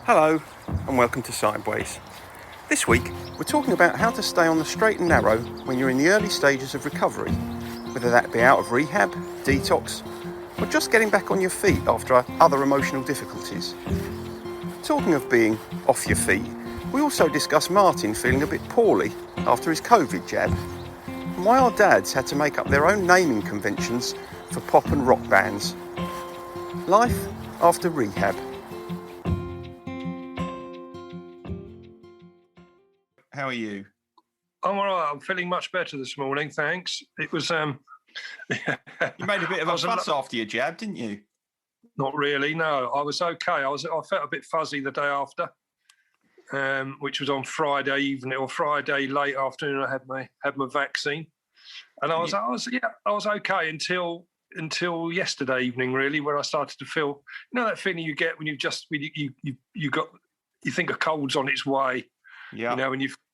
Hello and welcome to Sideways. This week we're talking about how to stay on the straight and narrow when you're in the early stages of recovery, whether that be out of rehab, detox, or just getting back on your feet after other emotional difficulties. Talking of being off your feet, we also discuss Martin feeling a bit poorly after his COVID jab, and why our dads had to make up their own naming conventions for pop and rock bands. Life after rehab. How are you? I'm all right. I'm feeling much better this morning, thanks. It was You made a bit of a fuss after your jab, didn't you? Not really, no. I was okay. I felt a bit fuzzy the day after, which was on Friday evening or Friday late afternoon. I had my vaccine, and I was okay until yesterday evening, really, where I started to feel, that feeling you get when you think a cold's on its way. Yeah.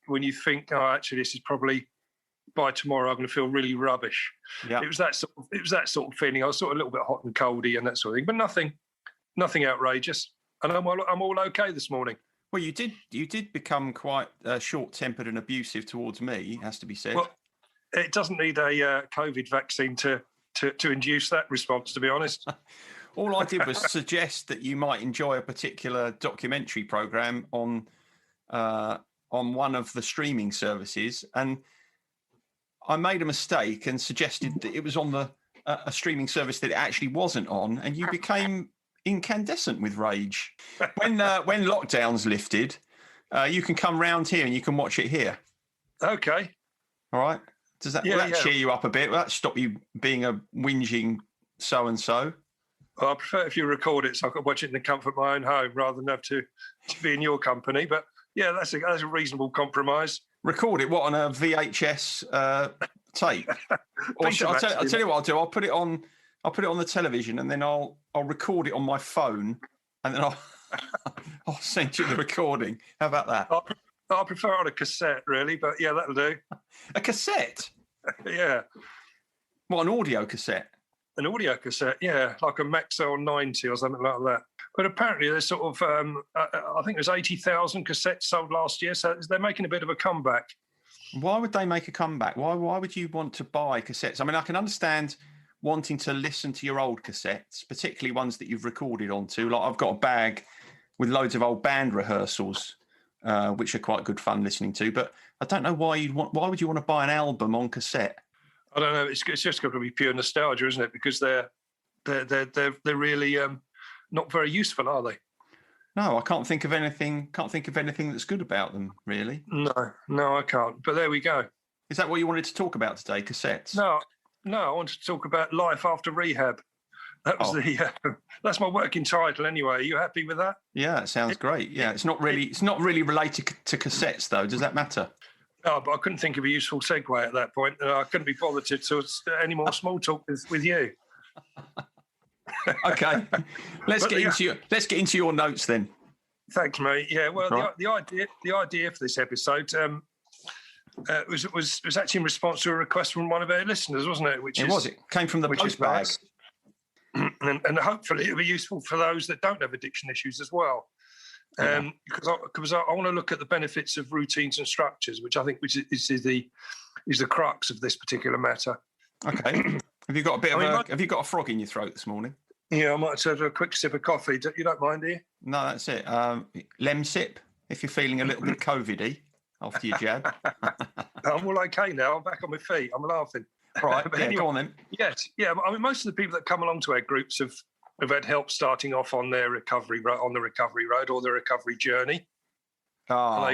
When you think, oh, actually, this is probably by tomorrow I'm going to feel really rubbish. Yeah. It was that sort of feeling. I was sort of a little bit hot and coldy and that sort of thing, but nothing outrageous. And I'm all okay this morning. Well, you did become quite short-tempered and abusive towards me, has to be said. Well, it doesn't need a COVID vaccine to induce that response, to be honest. All I did was suggest that you might enjoy a particular documentary program on one of the streaming services, and I made a mistake and suggested that it was on a streaming service that it actually wasn't on, and you became incandescent with rage. When lockdown's lifted, you can come round here and you can watch it here. Okay. All right. Will that cheer you up a bit? Will that stop you being a whinging so-and-so? Well, I prefer if you record it so I can watch it in the comfort of my own home rather than have to be in your company. But yeah, that's a reasonable compromise. Record it, on a VHS tape? Or I'll tell you what I'll do. I'll put it on the television, and then I'll record it on my phone, and then I'll send you the recording. How about that? I prefer on a cassette, really, but yeah, that'll do. A cassette? Yeah. What, an audio cassette? An audio cassette, yeah, like a Maxell 90 or something like that. But apparently there's sort of, I think there's 80,000 cassettes sold last year, so they're making a bit of a comeback. Why would they make a comeback? Why would you want to buy cassettes? I mean, I can understand wanting to listen to your old cassettes, particularly ones that you've recorded onto. Like I've got a bag with loads of old band rehearsals, which are quite good fun listening to. But I don't know why would you want to buy an album on cassette? I don't know. It's just got to be pure nostalgia, isn't it? Because they're really not very useful, are they? No, I can't think of anything. Can't think of anything that's good about them, really. No, I can't. But there we go. Is that what you wanted to talk about today? Cassettes? No. I wanted to talk about life after rehab. That was that's my working title, anyway. Are you happy with that? Yeah, it sounds great. Yeah, it's not really related to cassettes, though. Does that matter? Oh, but I couldn't think of a useful segue at that point. I couldn't be bothered to any more small talk with you. Okay, let's get into your notes then. Thanks, mate. Yeah, well, right. the idea for this episode was actually in response to a request from one of our listeners, wasn't it? It came from the post bag, and hopefully it'll be useful for those that don't have addiction issues as well. Because I want to look at the benefits of routines and structures, which I think is the crux of this particular matter. Okay. Have you got have you got a frog in your throat this morning? Yeah, I might have a quick sip of coffee. You don't mind, do you? No, that's it. Lem sip if you're feeling a little bit COVID-y after your jab. I'm all okay now. I'm back on my feet. I'm laughing. Right, but anyway, go on then. Yes, yeah. I mean, most of the people that come along to our groups have had help starting off on their recovery road or their recovery journey. Oh,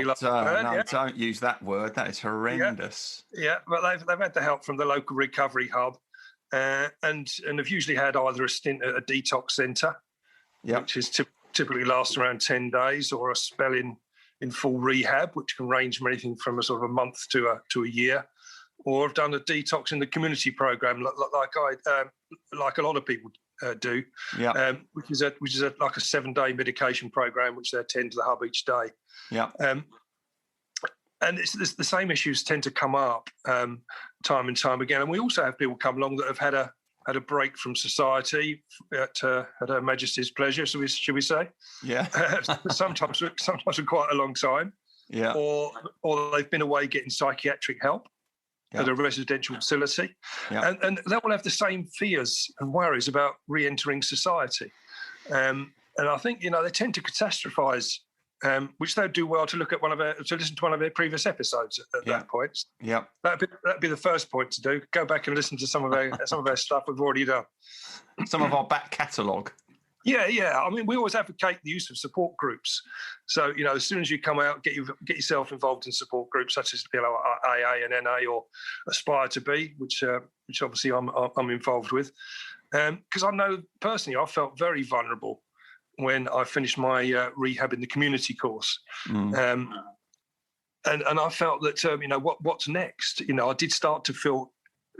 don't use that word. That is horrendous. Yeah, but they've had the help from the local recovery hub, and have usually had either a stint at a detox centre, which is typically lasts around 10 days, or a spell in full rehab, which can range from anything from a sort of a month to a year, or have done a detox in the community program, like a lot of people do, which is like a 7-day medication program, which they attend to the hub each day. Yeah. And it's the same issues tend to come up time and time again. And we also have people come along that have had a had a break from society at Her Majesty's pleasure, should we say? Yeah. sometimes for quite a long time. Yeah. Or they've been away getting psychiatric help at a residential facility. Yeah. And they will have the same fears and worries about re-entering society. And I think, they tend to catastrophize, which they'd do well to listen to one of their previous episodes at that point. Yeah. That'd be the first point to do. Go back and listen to some of our stuff we've already done. Some of our back catalogue. Yeah. I mean, we always advocate the use of support groups. So, as soon as you come out, get yourself involved in support groups such as AA and NA or Aspire to Be, which obviously I'm involved with. Because I know personally, I felt very vulnerable when I finished my Rehab in the Community course. And I felt that, what's next? I did start to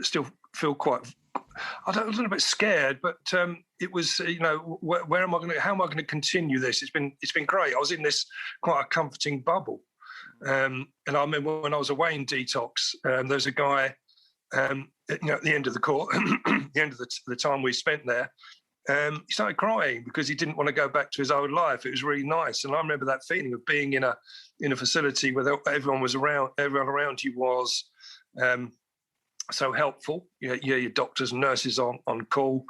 still feel quite, a little bit scared, but it was, where am I going to, how am I going to continue this? It's been great. I was in this quite a comforting bubble. And I remember when I was away in detox, there was a guy, at the end of the course, the end of the time we spent there, he started crying because he didn't want to go back to his old life. It was really nice. And I remember that feeling of being in a facility where everyone around you was, so helpful. Your doctors and nurses on call.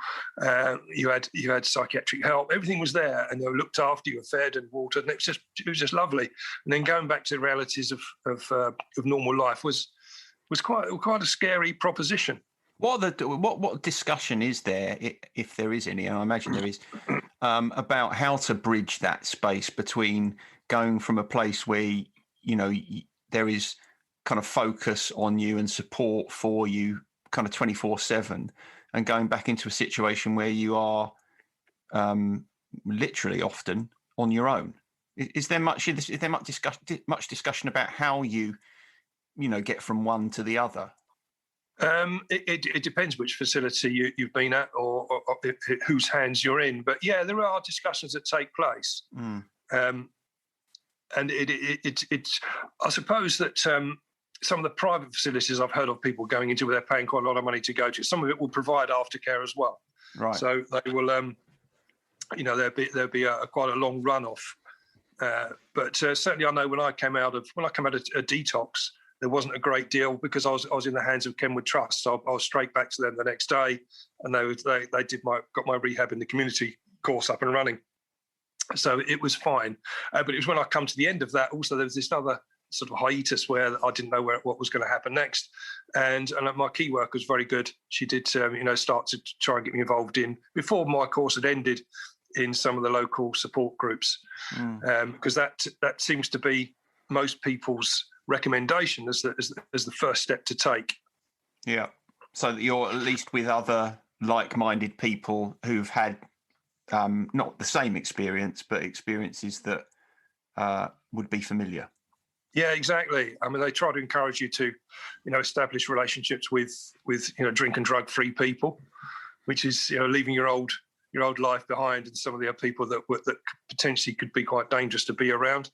You had psychiatric help. Everything was there, and they were looked after. You were fed and watered, and it was just lovely. And then going back to the realities of normal life was quite a scary proposition. What discussion is there, if there is any? And I imagine there is, about how to bridge that space between going from a place where there is kind of focus on you and support for you kind of 24/7 and going back into a situation where you are literally often on your own. Is there much discussion about how you get from one to the other? It depends which facility you've been at or whose hands you're in. But yeah, there are discussions that take place. And it's I suppose that some of the private facilities I've heard of people going into where they're paying quite a lot of money to go to, some of it will provide aftercare as well. Right. So they will, there'll be quite a long runoff. But certainly I know when I came out of a detox, there wasn't a great deal because I was in the hands of Kenwood Trust. So I was straight back to them the next day, and they got my Rehab in the Community course up and running. So it was fine. But it was when I come to the end of that, also there was this other sort of hiatus where I didn't know what was going to happen next. And my key worker was very good. She did, start to try and get me involved before my course had ended, in some of the local support groups, because that seems to be most people's recommendation as the first step to take. Yeah. So that you're at least with other like-minded people who've had not the same experience, but experiences that would be familiar. Yeah, exactly. I mean, they try to encourage you to, establish relationships with drink and drug free people, which is leaving your old life behind and some of the other people that potentially could be quite dangerous to be around,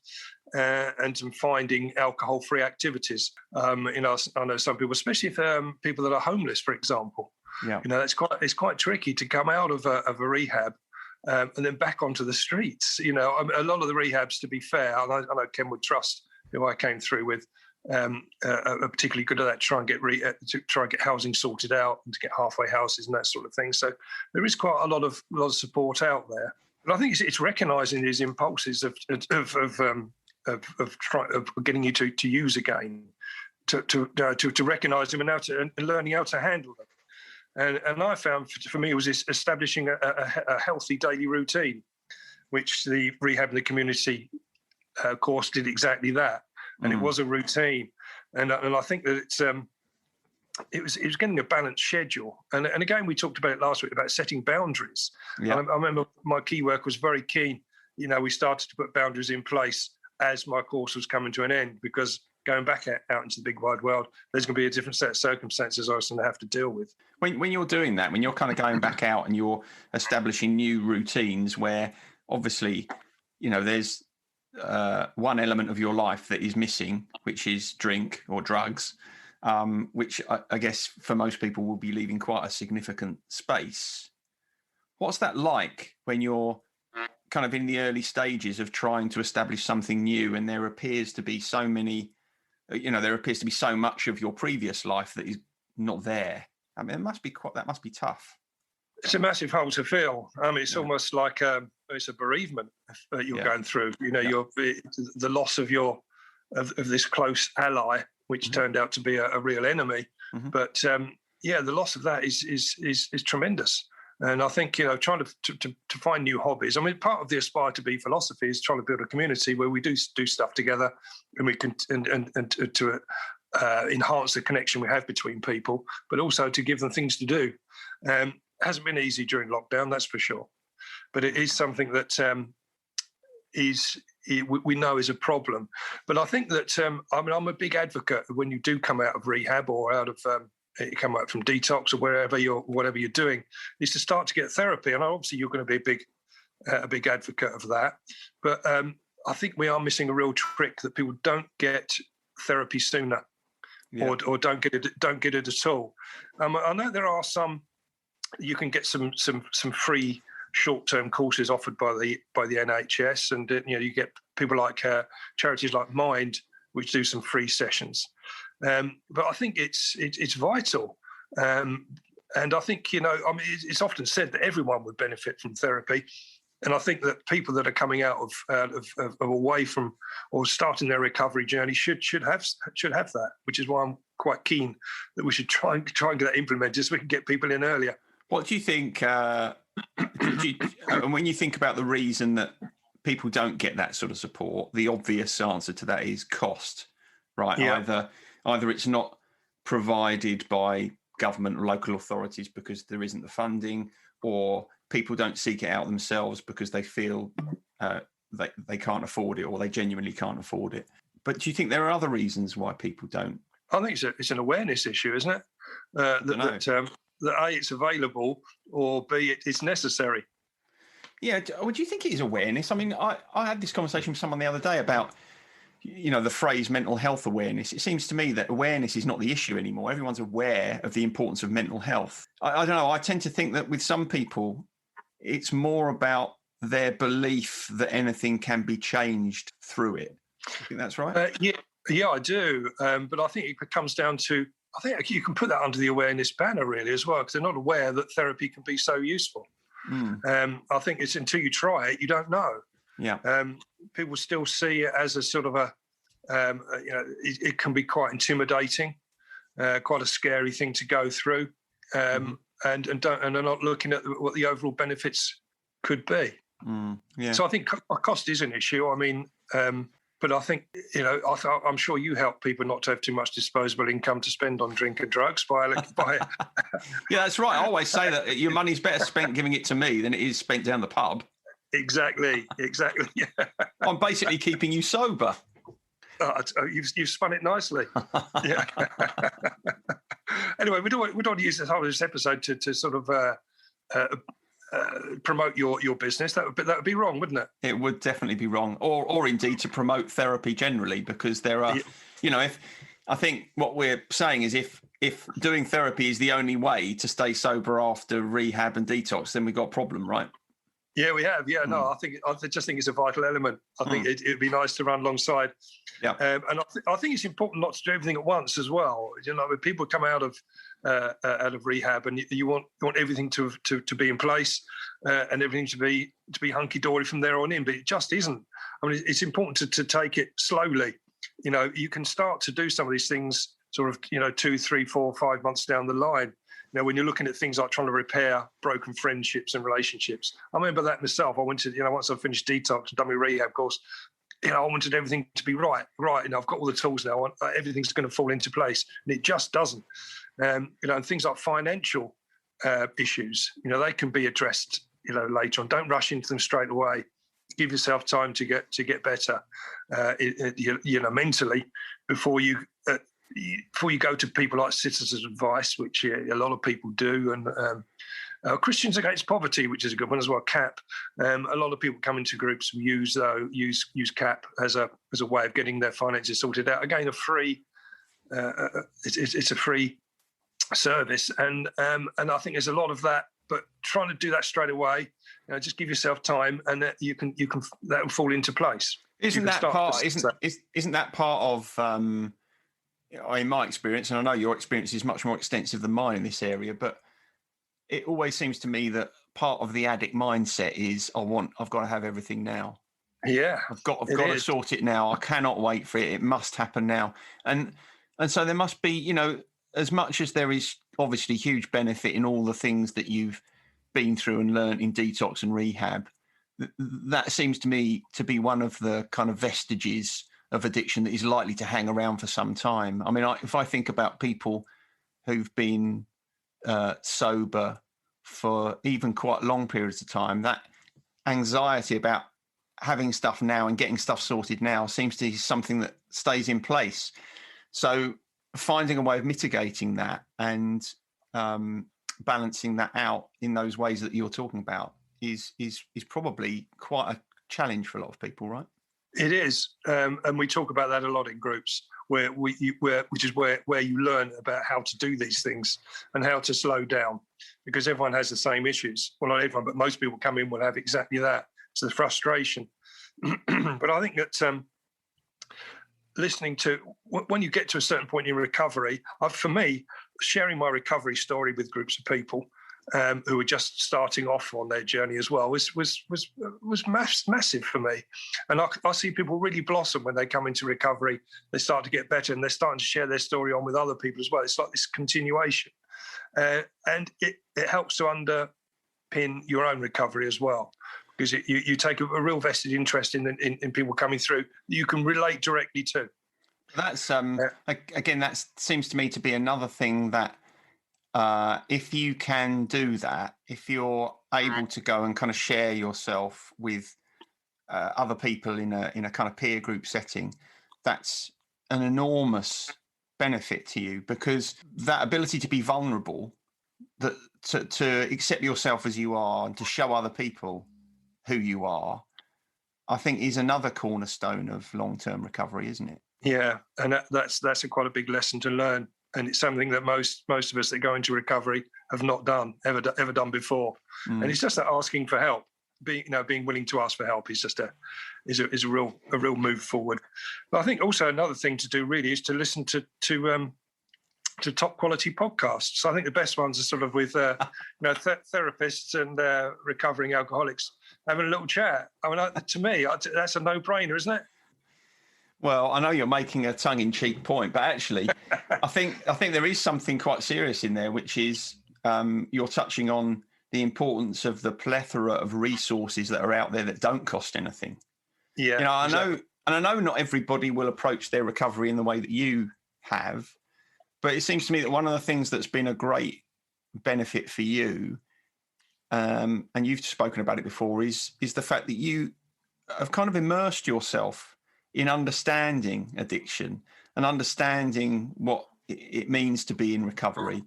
and finding alcohol free activities. I know some people, especially if people that are homeless, for example. Yeah. It's quite tricky to come out of a rehab. And then back onto the streets. A lot of the rehabs, to be fair, I know Kenwood Trust, who I came through with, are particularly good at that. Try and get housing sorted out and to get halfway houses and that sort of thing. So there is quite a lot of support out there. But I think it's recognising these impulses of getting you to use again, to recognise them and learning how to handle them. And I found for me it was establishing a healthy daily routine, which the Rehab in the Community course did exactly that. And it was a routine. And I think that it was getting a balanced schedule. And again, we talked about it last week about setting boundaries. Yeah. I remember my key work was very keen. We started to put boundaries in place as my course was coming to an end, because going back out into the big wide world, there's going to be a different set of circumstances I was going to have to deal with. When you're doing that, when you're kind of going back out and you're establishing new routines where obviously, there's one element of your life that is missing, which is drink or drugs, which I guess for most people will be leaving quite a significant space. What's that like when you're kind of in the early stages of trying to establish something new, and there appears to be so much of your previous life that is not there? I mean, that must be tough. It's a massive hole to fill. I mean, it's almost like it's a bereavement that you're going through. You're the loss of this close ally, which turned out to be a real enemy. Mm-hmm. But the loss of that is tremendous. And I think trying to find new hobbies. I mean, part of the Aspire to Be philosophy is trying to build a community where we do stuff together, and we can and to enhance the connection we have between people, but also to give them things to do. It hasn't been easy during lockdown, that's for sure, but it is something that we know is a problem. But I think that I'm a big advocate of when you do come out of rehab or out of you come out from detox or whatever you're doing, is to start to get therapy. And obviously you're going to be a big advocate of that. But I think we are missing a real trick that people don't get therapy sooner, or don't get it at all. I know there are some. You can get some free short-term courses offered by the NHS, and you get people like charities like Mind, which do some free sessions. But I think it's vital, and I think it's often said that everyone would benefit from therapy, and I think that people that are coming out of away from or starting their recovery journey should have that, which is why I'm quite keen that we should try and get that implemented so we can get people in earlier. What do you think? And when you think about the reason that people don't get that sort of support, the obvious answer to that is cost, right? Yeah. Either it's not provided by government or local authorities because there isn't the funding, or people don't seek it out themselves because they feel they can't afford it, or they genuinely can't afford it. But do you think there are other reasons why people don't? I think it's an awareness issue, isn't it? That A, it's available, or B, it's necessary. Yeah, do you think it is awareness? I mean, I had this conversation with someone the other day about, the phrase mental health awareness. It seems to me that awareness is not the issue anymore. Everyone's aware of the importance of mental health. I don't know. I tend to think that with some people, it's more about their belief that anything can be changed through it. I think that's right. Yeah, I do. But I think it comes down to, I think you can put that under the awareness banner really as well, because they're not aware that therapy can be so useful. I think it's until you try it, you don't know. Yeah. People still see it as a sort of it can be quite intimidating, quite a scary thing to go through, and are not looking at what the overall benefits could be. So I think cost is an issue. I mean, but I think, I'm sure you help people not to have too much disposable income to spend on drink and drugs by Yeah, that's right. I always say that your money's better spent giving it to me than it is spent down the pub. Exactly. Yeah. I'm basically keeping you sober. You've spun it nicely. Yeah. Anyway, we don't want to use this episode to sort of promote your business. That would be wrong, wouldn't it? It would definitely be wrong, or indeed to promote therapy generally, because there are, if I think what we're saying is if doing therapy is the only way to stay sober after rehab and detox, then we've got a problem, right? Yeah, we have. Yeah, no, I just think it's a vital element. I think it'd be nice to run alongside. Yeah, and I think it's important not to do everything at once as well. When people come out of rehab, and you want everything to be in place and everything to be hunky dory from there on in, but it just isn't. I mean, it's important to take it slowly. You can start to do some of these things sort of 2, 3, 4, 5 months down the line. When you're looking at things like trying to repair broken friendships and relationships, I remember that myself. I went to, once I finished detox and done my rehab course, I wanted everything to be right. I've got all the tools now. Everything's going to fall into place, and it just doesn't. And things like financial issues, they can be addressed, later on. Don't rush into them straight away. Give yourself time to get better, mentally before you go to people like Citizens Advice, which a lot of people do, and Christians Against Poverty, which is a good one as well, CAP. A lot of people come into groups and use CAP as a way of getting their finances sorted out. Again, a free It's a free service, and I think there's a lot of that. But trying to do that straight away, just give yourself time, and that you can that will fall into place. Isn't that part? Isn't that part of? In my experience, and I know your experience is much more extensive than mine in this area, but it always seems to me that part of the addict mindset is I've got to have everything now. Yeah, I've got to sort it now. I cannot wait for it. It must happen now. And so there must be, as much as there is obviously huge benefit in all the things that you've been through and learned in detox and rehab, that seems to me to be one of the kind of vestiges of addiction that is likely to hang around for some time. I mean, if I think about people who've been sober for even quite long periods of time, that anxiety about having stuff now and getting stuff sorted now seems to be something that stays in place. So finding a way of mitigating that and balancing that out in those ways that you're talking about is probably quite a challenge for a lot of people, right? It is, and we talk about that a lot in groups, which is where you learn about how to do these things and how to slow down, because everyone has the same issues. Well, not everyone, but most people come in will have exactly that. It's the frustration. But I think that listening to when you get to a certain point in recovery, for me, sharing my recovery story with groups of people who were just starting off on their journey as well was massive for me. And I see people really blossom when they come into recovery. They start to get better, and they're starting to share their story on with other people as well. It's like this continuation, and it helps to underpin your own recovery as well, because you take a real vested interest in people coming through that you can relate directly to. That's again, that seems to me to be another thing that if you can do that, if you're able to go and kind of share yourself with other people in a kind of peer group setting, that's an enormous benefit to you, because that ability to be vulnerable, that to accept yourself as you are and to show other people who you are, I think is another cornerstone of long-term recovery, isn't it? Yeah, and that's quite a big lesson to learn, and it's something that most of us that go into recovery have not ever done before. And it's just that asking for help, being willing to ask for help is just a real move forward. But I think also another thing to do really is to listen to top quality podcasts. So I think the best ones are sort of with therapists and recovering alcoholics having a little chat. I mean, to me, that's a no-brainer, isn't it? Well, I know you're making a tongue-in-cheek point, but actually, I think there is something quite serious in there, which is you're touching on the importance of the plethora of resources that are out there that don't cost anything. Yeah, I exactly. know, and I know not everybody will approach their recovery in the way that you have, but it seems to me that one of the things that's been a great benefit for you, and you've spoken about it before, is the fact that you have kind of immersed yourself in understanding addiction and understanding what it means to be in recovery.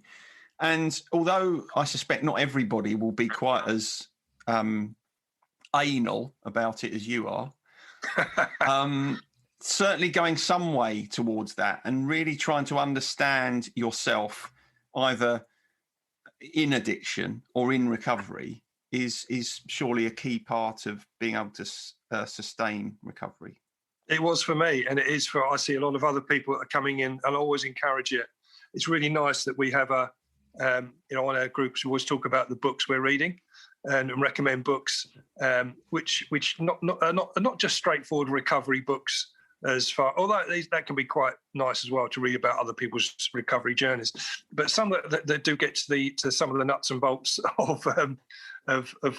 And although I suspect not everybody will be quite as anal about it as you are, certainly going some way towards that and really trying to understand yourself either in addiction or in recovery is surely a key part of being able to sustain recovery. It was for me, and it is I see a lot of other people that are coming in, and I always encourage it. It's really nice that we have on our groups, we always talk about the books we're reading and recommend books, which are not just straightforward recovery books as far, although that can be quite nice as well to read about other people's recovery journeys, but some that do get to some of the nuts and bolts of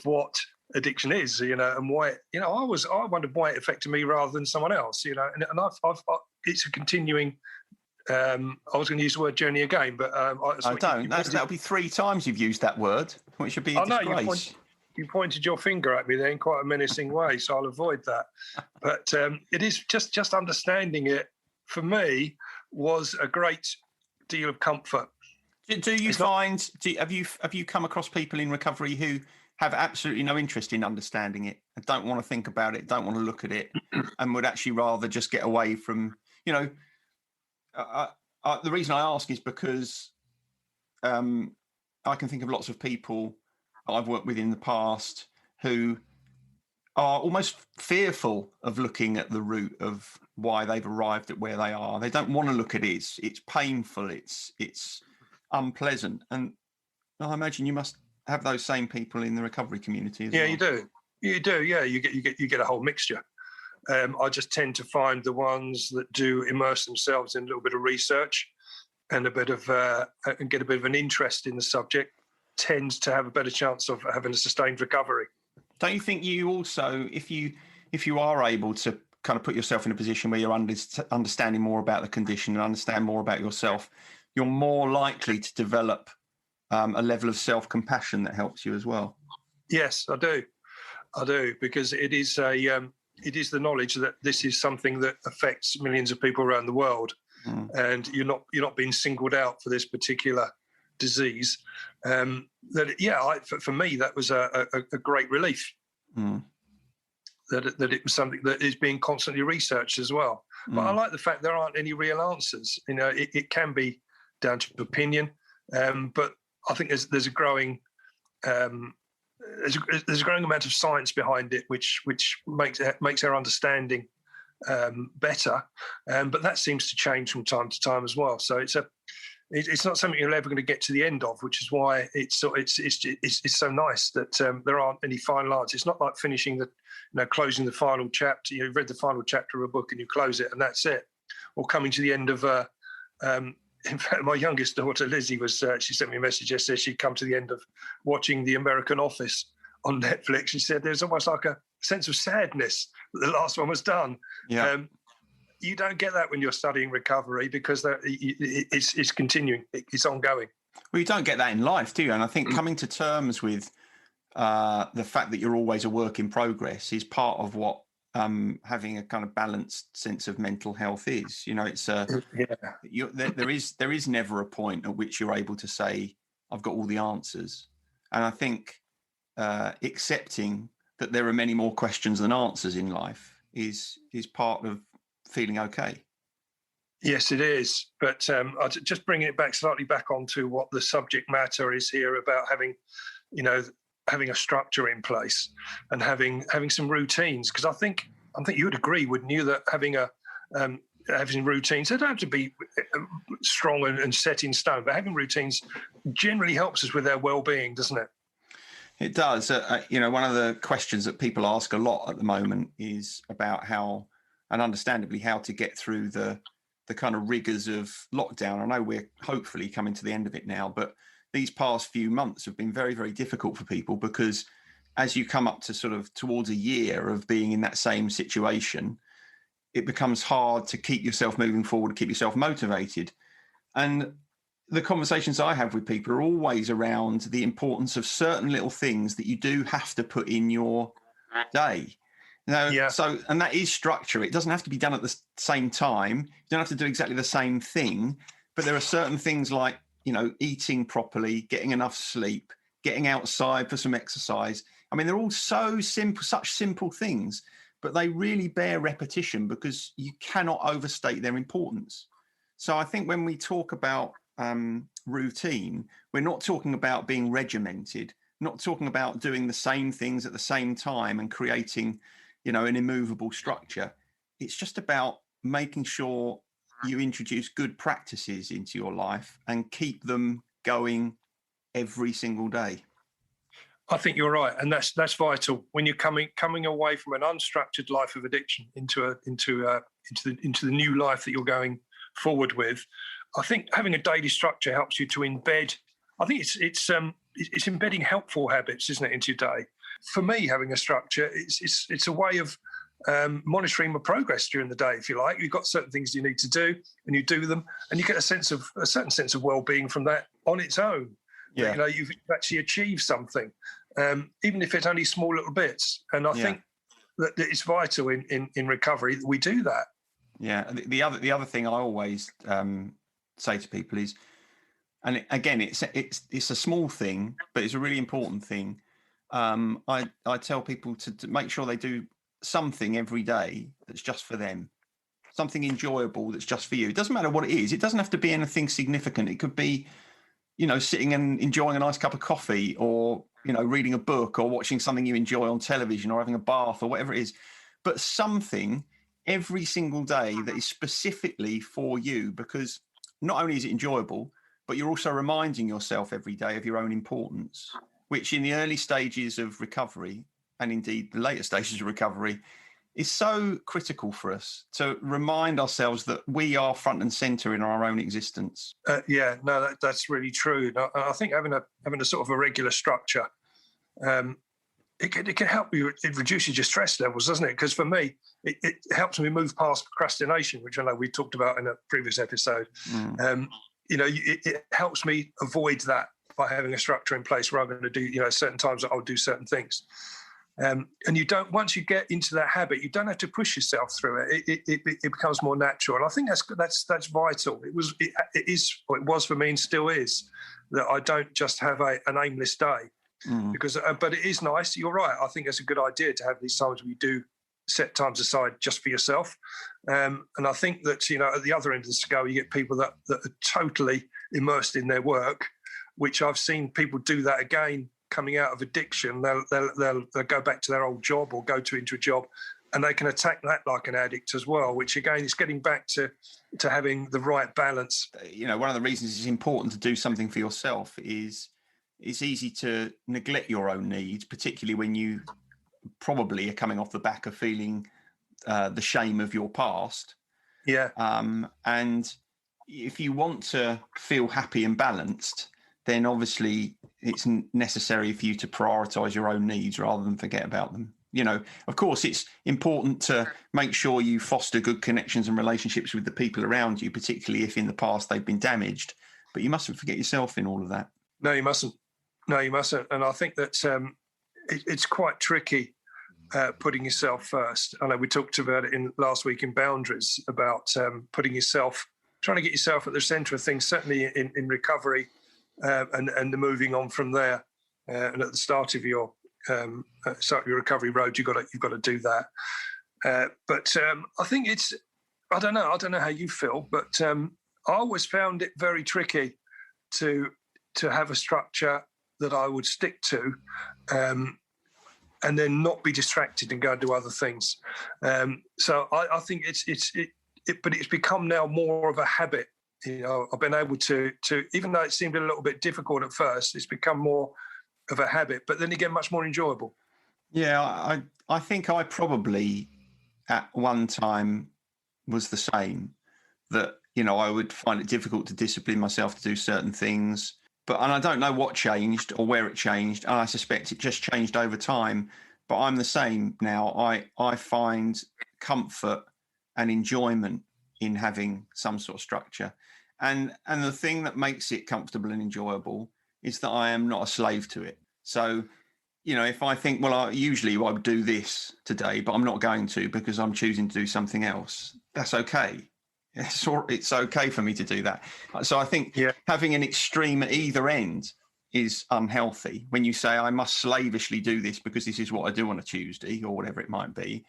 what addiction is, and why, I wondered why it affected me rather than someone else, and I've it's a continuing. I was going to use the word journey again, but I don't. That'll be 3 times you've used that word, which should be a disgrace. You pointed your finger at me there in quite a menacing way, so I'll avoid that. But it is just understanding it for me was a great deal of comfort. Have you come across people in recovery who have absolutely no interest in understanding it and don't want to think about it, don't want to look at it, and would actually rather just get away from, I The reason I ask is because I can think of lots of people I've worked with in the past who are almost fearful of looking at the root of why they've arrived at where they are. They don't want to look at it. It's painful. It's unpleasant. And I imagine you must have those same people in the recovery community as well. Yeah, you do. You do. Yeah, you get a whole mixture. I just tend to find the ones that do immerse themselves in a little bit of research and and get a bit of an interest in the subject tends to have a better chance of having a sustained recovery. Don't you think you also, if you are able to kind of put yourself in a position where you're understanding more about the condition and understand more about yourself, you're more likely to develop a level of self-compassion that helps you as well? Yes, I do, because it is the knowledge that this is something that affects millions of people around the world, and you're not being singled out for this particular disease. For me, that was a great relief. That it was something that is being constantly researched as well. But I like the fact there aren't any real answers. You know, it can be down to opinion, but I think there's a growing there's a growing amount of science behind it, which makes our understanding better. But that seems to change from time to time as well. So it's not something you're ever going to get to the end of, which is why it's so nice that there aren't any final answers. It's not like finishing closing the final chapter. You've read the final chapter of a book and you close it and that's it, or coming to the end of in fact, my youngest daughter, Lizzie, she sent me a message yesterday. She'd come to the end of watching The American Office on Netflix. She said there's almost like a sense of sadness that the last one was done. Yeah. You don't get that when you're studying recovery because it's continuing. It's ongoing. Well, you don't get that in life, do you? And I think coming to terms with the fact that you're always a work in progress is part of what having a kind of balanced sense of mental health is. You know, it's there is never a point at which you're able to say, I've got all the answers. And I think accepting that there are many more questions than answers in life is part of feeling okay. Yes, it is. But just bringing it slightly back onto what the subject matter is here about having a structure in place and having some routines, because I think you would agree, wouldn't you, that having routines, they don't have to be strong and set in stone, but having routines generally helps us with our well-being, doesn't it? It does. One of the questions that people ask a lot at the moment is about how, and understandably, how to get through the kind of rigors of lockdown. I know we're hopefully coming to the end of it now, but these past few months have been very, very difficult for people because as you come up to sort of towards a year of being in that same situation, it becomes hard to keep yourself moving forward, keep yourself motivated. And the conversations I have with people are always around the importance of certain little things that you do have to put in your day. So, and that is structure. It doesn't have to be done at the same time. You don't have to do exactly the same thing, but there are certain things like, eating properly, getting enough sleep, getting outside for some exercise. I mean, they're all so simple, such simple things, but they really bear repetition because you cannot overstate their importance. So I think when we talk about routine, we're not talking about being regimented, not talking about doing the same things at the same time and creating, an immovable structure. It's just about making sure you introduce good practices into your life and keep them going every single day. I think you're right, and that's vital when you're coming away from an unstructured life of addiction into the new life that you're going forward with. I think having a daily structure helps you to embed. I think it's embedding helpful habits, isn't it, into your day. For me, having a structure, it's a way of monitoring my progress during the day, if you like. You've got certain things you need to do, and you do them, and you get a certain sense of well-being from that on its own. Yeah. That, you've actually achieved something, even if it's only small little bits. And I think that it's vital in recovery that we do that. Yeah. The other thing I always say to people is, and again, it's a small thing, but it's a really important thing. I tell people to make sure they do something every day that's just for them. something enjoyable that's just for you. It doesn't matter what it is. It doesn't have to be anything significant. It could be, sitting and enjoying a nice cup of coffee, or, reading a book, or watching something you enjoy on television, or having a bath, or whatever it is. But something every single day that is specifically for you, because not only is it enjoyable, but you're also reminding yourself every day of your own importance, which in the early stages of recovery, and indeed the later stages of recovery, is so critical for us to remind ourselves that we are front and center in our own existence. That's really true. I think having a sort of a regular structure, it can help you. It reduces your stress levels, doesn't it? Because for me, it helps me move past procrastination, which I know we talked about in a previous episode. It helps me avoid that by having a structure in place where I'm going to do, certain times that I'll do certain things. And you don't. Once you get into that habit, you don't have to push yourself through it. It becomes more natural, and I think that's vital. It was for me, and still is, that I don't just have an aimless day. Because, but it is nice. You're right. I think it's a good idea to have these times where you do set times aside just for yourself. And I think that at the other end of the scale, you get people that are totally immersed in their work, which I've seen people do that again. Coming out of addiction, they'll go back to their old job or go into a job, and they can attack that like an addict as well, which again is getting back to having the right balance. One of the reasons it's important to do something for yourself is it's easy to neglect your own needs, particularly when you probably are coming off the back of feeling the shame of your past. Yeah. And if you want to feel happy and balanced, then obviously it's necessary for you to prioritize your own needs rather than forget about them. Of course, it's important to make sure you foster good connections and relationships with the people around you, particularly if in the past they've been damaged. But you mustn't forget yourself in all of that. No, you mustn't. And I think that it's quite tricky putting yourself first. I know we talked about it last week in Boundaries about trying to get yourself at the centre of things, certainly in recovery. And moving on from there, and at the start of your recovery road, you've got to do that. But I think I don't know how you feel, but I always found it very tricky to have a structure that I would stick to, and then not be distracted and go and do other things. So I think but it's become now more of a habit. I've been able to, even though it seemed a little bit difficult at first, it's become more of a habit, but then again, much more enjoyable. Yeah, I think I probably at one time was the same, that, I would find it difficult to discipline myself to do certain things, and I don't know what changed or where it changed. And I suspect it just changed over time, but I'm the same now. I find comfort and enjoyment in having some sort of structure. And the thing that makes it comfortable and enjoyable is that I am not a slave to it. So, if I think, well, I would do this today, but I'm not going to because I'm choosing to do something else, that's okay. It's okay for me to do that. So I think having an extreme at either end is unhealthy. When you say I must slavishly do this because this is what I do on a Tuesday or whatever it might be,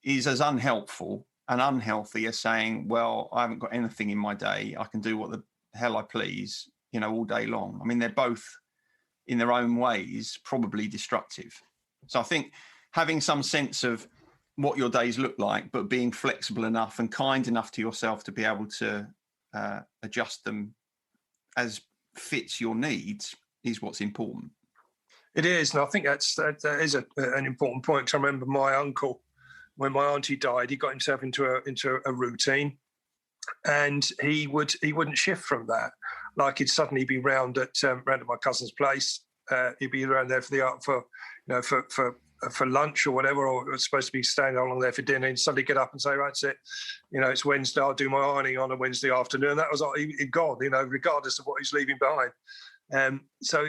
is as unhelpful and unhealthy as saying, well, I haven't got anything in my day, I can do what the hell I please, all day long. I mean, they're both in their own ways probably destructive. So I think having some sense of what your days look like, but being flexible enough and kind enough to yourself to be able to adjust them as fits your needs is what's important. It is, and I think that is an important point. I remember my uncle, when my auntie died, he got himself into a routine, and he wouldn't shift from that. Like he'd suddenly be round at my cousin's place. He'd be around there for lunch or whatever, or was supposed to be staying along there for dinner, and suddenly get up and say, right, that's it. It's Wednesday, I'll do my ironing on a Wednesday afternoon. That was he'd gone, regardless of what he's leaving behind. So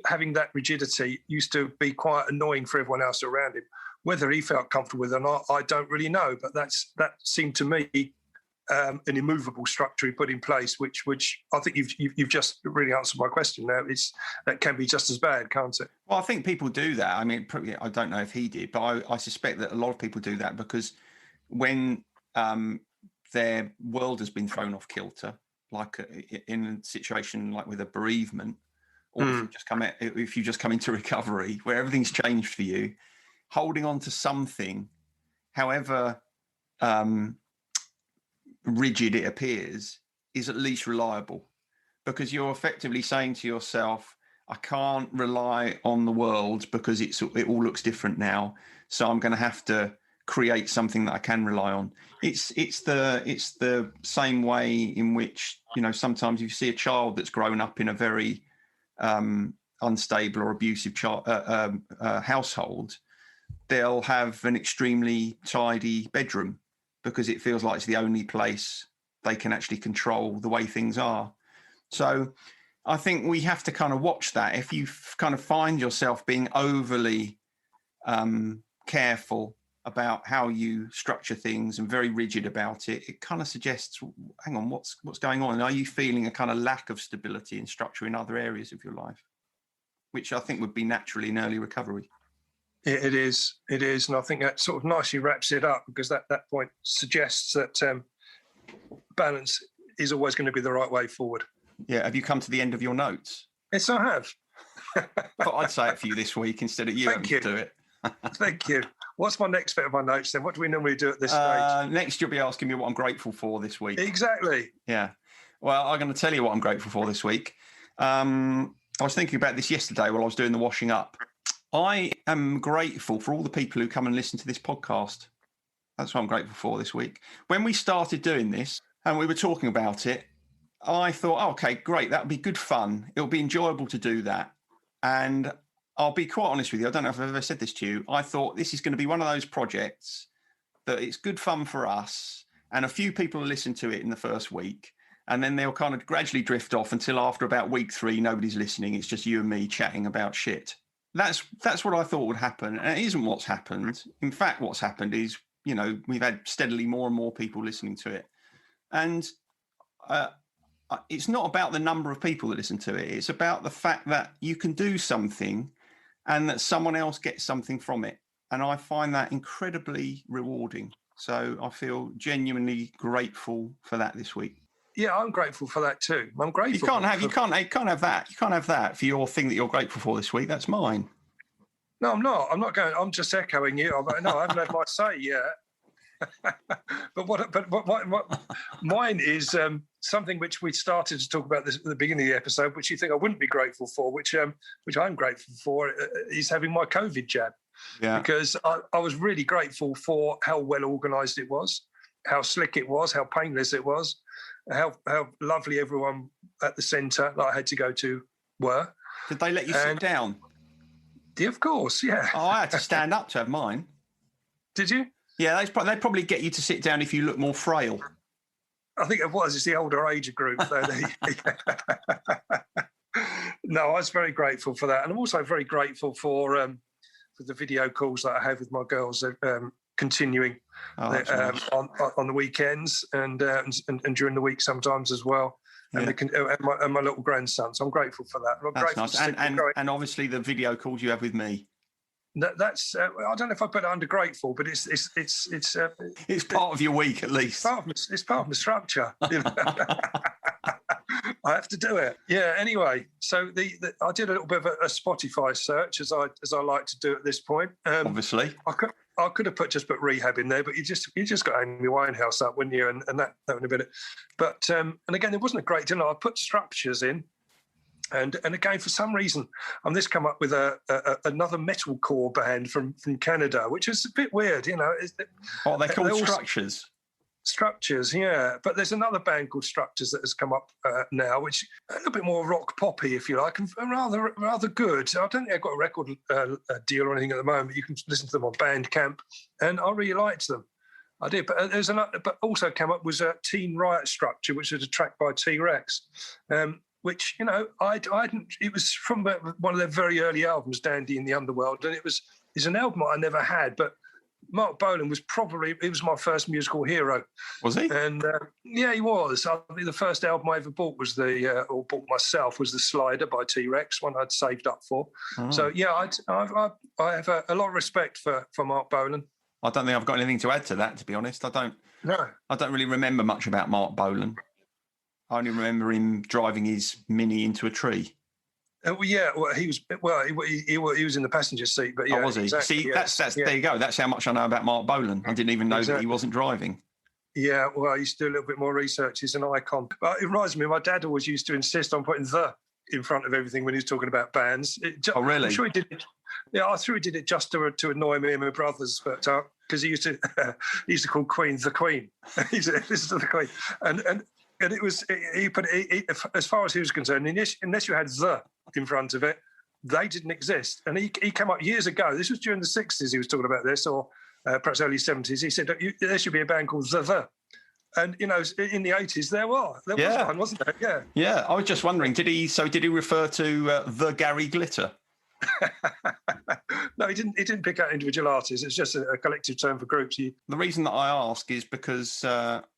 having that rigidity used to be quite annoying for everyone else around him. Whether he felt comfortable with it or not, I don't really know. But that seemed to me an immovable structure he put in place, which I think you've just really answered my question. Now that can be just as bad, can't it? Well, I think people do that. I mean, I don't know if he did, but I suspect that a lot of people do that because when their world has been thrown off kilter, like in a situation like with a bereavement, or if you just come into recovery where everything's changed for you, holding on to something, however rigid it appears, is at least reliable, because you're effectively saying to yourself, I can't rely on the world because it all looks different now, so I'm going to have to create something that I can rely on. It's the same way in which, sometimes you see a child that's grown up in a very unstable or abusive household. They'll have an extremely tidy bedroom because it feels like it's the only place they can actually control the way things are. So I think we have to kind of watch that. If you kind of find yourself being overly careful about how you structure things and very rigid about it, it kind of suggests, hang on, what's going on? And are you feeling a kind of lack of stability and structure in other areas of your life, which I think would be naturally in early recovery? It is. And I think that sort of nicely wraps it up, because that point suggests that balance is always going to be the right way forward. Yeah. Have you come to the end of your notes? Yes, I have. Thought I'd say it for you this week instead of you having to do it. Thank you. What's my next bit of my notes then? What do we normally do at this stage? Next, you'll be asking me what I'm grateful for this week. Exactly. Yeah. Well, I'm going to tell you what I'm grateful for this week. I was thinking about this yesterday while I was doing the washing up. I am grateful for all the people who come and listen to this podcast. That's what I'm grateful for this week. When we started doing this and we were talking about it, I thought, oh, okay, great. That would be good fun. It'll be enjoyable to do that. And I'll be quite honest with you. I don't know if I've ever said this to you. I thought this is going to be one of those projects that it's good fun for us, and a few people will listen to it in the first week, and then they'll kind of gradually drift off until after about week 3, nobody's listening. It's just you and me chatting about shit. That's what I thought would happen, and it isn't what's happened. In fact, what's happened is, we've had steadily more and more people listening to it. And it's not about the number of people that listen to it. It's about the fact that you can do something and that someone else gets something from it. And I find that incredibly rewarding. So I feel genuinely grateful for that this week. Yeah, I'm grateful for that too. I'm grateful. You can't have that. You can't have that for your thing that you're grateful for this week. That's mine. No, I'm not. I'm not going. I'm just echoing you. No, I haven't had my say yet. But mine is something which we started to talk about this at the beginning of the episode, which you think I wouldn't be grateful for, which I'm grateful for, is having my COVID jab. Yeah. Because I was really grateful for how well organised it was, how slick it was, how painless it was, how lovely everyone at the centre that I had to go to were. Did they let you sit down? Yeah, of course, yeah. Oh, I had to stand up to have mine. Did you? Yeah, they'd probably get you to sit down if you look more frail. I think it was. It's the older age group. No, I was very grateful for that. And I'm also very grateful for the video calls that I have with my girls continuing nice. on the weekends and during the week sometimes as well. Yeah. And my little grandson. So I'm grateful for that. I'm that's grateful nice. And obviously the video calls you have with me. That's I don't know if I put it under grateful, but it's part of your week at least. It's part of my structure. I have to do it. Yeah. Anyway, so I did a little bit of a Spotify search as I like to do at this point. Obviously, I could have just put Rehab in there, but you just got Amy Winehouse up, wouldn't you? And that would have been it. But and again, there wasn't a great deal. I put Structures in. And again, for some reason, this come up with another metalcore band from Canada, which is a bit weird, you know. They're called Structures. Structures, yeah. But there's another band called Structures that has come up now, which a little bit more rock poppy, if you like, and rather good. I don't think they've got a record deal or anything at the moment. You can listen to them on Bandcamp, and I really liked them. I did, but there's another. But also came up was a Teen Riot Structure, which was a track by T-Rex. Which, you know, I didn't. It was from one of their very early albums, Dandy in the Underworld, and it's an album I never had. But Mark Bolan was my first musical hero. Was he? And yeah, he was. I think the first album I ever bought was or bought myself was The Slider by T-Rex, one I'd saved up for. Oh. So yeah, I have a lot of respect for Mark Bolan. I don't think I've got anything to add to that, to be honest. I don't really remember much about Mark Bolan. I only remember him driving his Mini into a tree. He was in the passenger seat, but was he? Exactly, See, that's there you go. That's how much I know about Mark Bolan. I didn't even know that he wasn't driving. Yeah, well, I used to do a little bit more research. He's an icon. But it reminds me, my dad always used to insist on putting the in front of everything when he was talking about bands. Oh, really? I'm sure he did it. Yeah, I thought he did it just to annoy me and my brothers, but because he used to call Queen the Queen. This is the Queen, and it was he put it, as far as he was concerned, unless you had the in front of it, they didn't exist. And he came up years ago. This was during the 60s. He was talking about this, or perhaps early 70s. He said there should be a band called the. And in the 80s there was one, wasn't there? Yeah. Yeah, I was just wondering, did he refer to the Gary Glitter? No, he didn't pick out individual artists. It's just a collective term for groups. The reason that I ask is because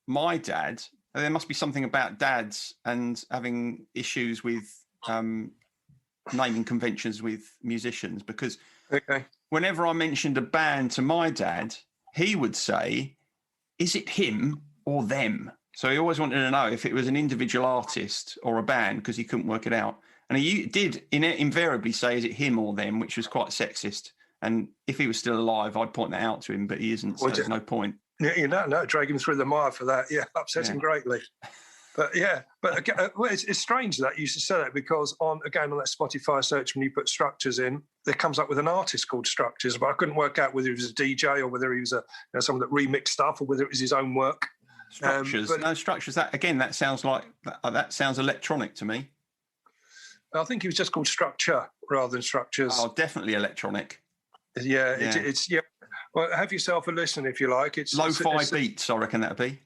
my dad, there must be something about dads and having issues with naming conventions with musicians, because whenever I mentioned a band to my dad, he would say, is it him or them? So he always wanted to know if it was an individual artist or a band, because he couldn't work it out. And he did invariably say, is it him or them, which was quite sexist. And if he was still alive, I'd point that out to him, but he isn't, so there's no point. Yeah, no, drag him through the mire for that. Yeah, upset him greatly. But it's strange that you should say that, because on that Spotify search, when you put Structures in, there comes up with an artist called Structures, but I couldn't work out whether he was a DJ or whether he was someone that remixed stuff, or whether it was his own work. Structures. Structures. That sounds electronic to me. I think he was just called Structure rather than Structures. Oh, definitely electronic. Yeah. It's Well, have yourself a listen if you like. It's lo-fi beats, I reckon that'd be.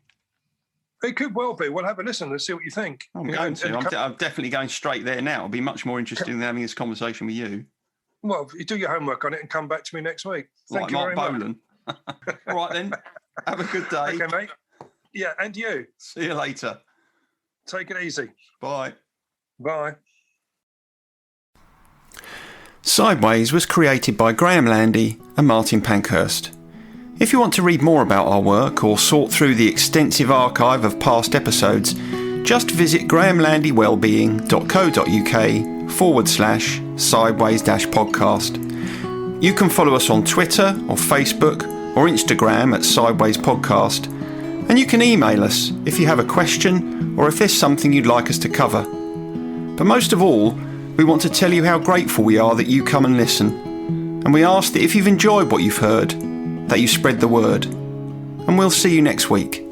It could well be. Well, have a listen and see what you think. I'm definitely going straight there now. I'll be much more interested in having this conversation with you. Well, you do your homework on it and come back to me next week. Thank you Mark very Bolan. Much. All right then. Have a good day. Okay, mate. Yeah, and you. See you later. Take it easy. Bye. Bye. Sideways was created by Graham Landy and Martin Pankhurst. If you want to read more about our work or sort through the extensive archive of past episodes, just visit grahamlandy-wellbeing.co.uk/sideways-podcast. You can follow us on Twitter or Facebook or Instagram at Sideways Podcast, and you can email us if you have a question or if there's something you'd like us to cover. But most of all, we want to tell you how grateful we are that you come and listen, and we ask that if you've enjoyed what you've heard, that you spread the word. And we'll see you next week.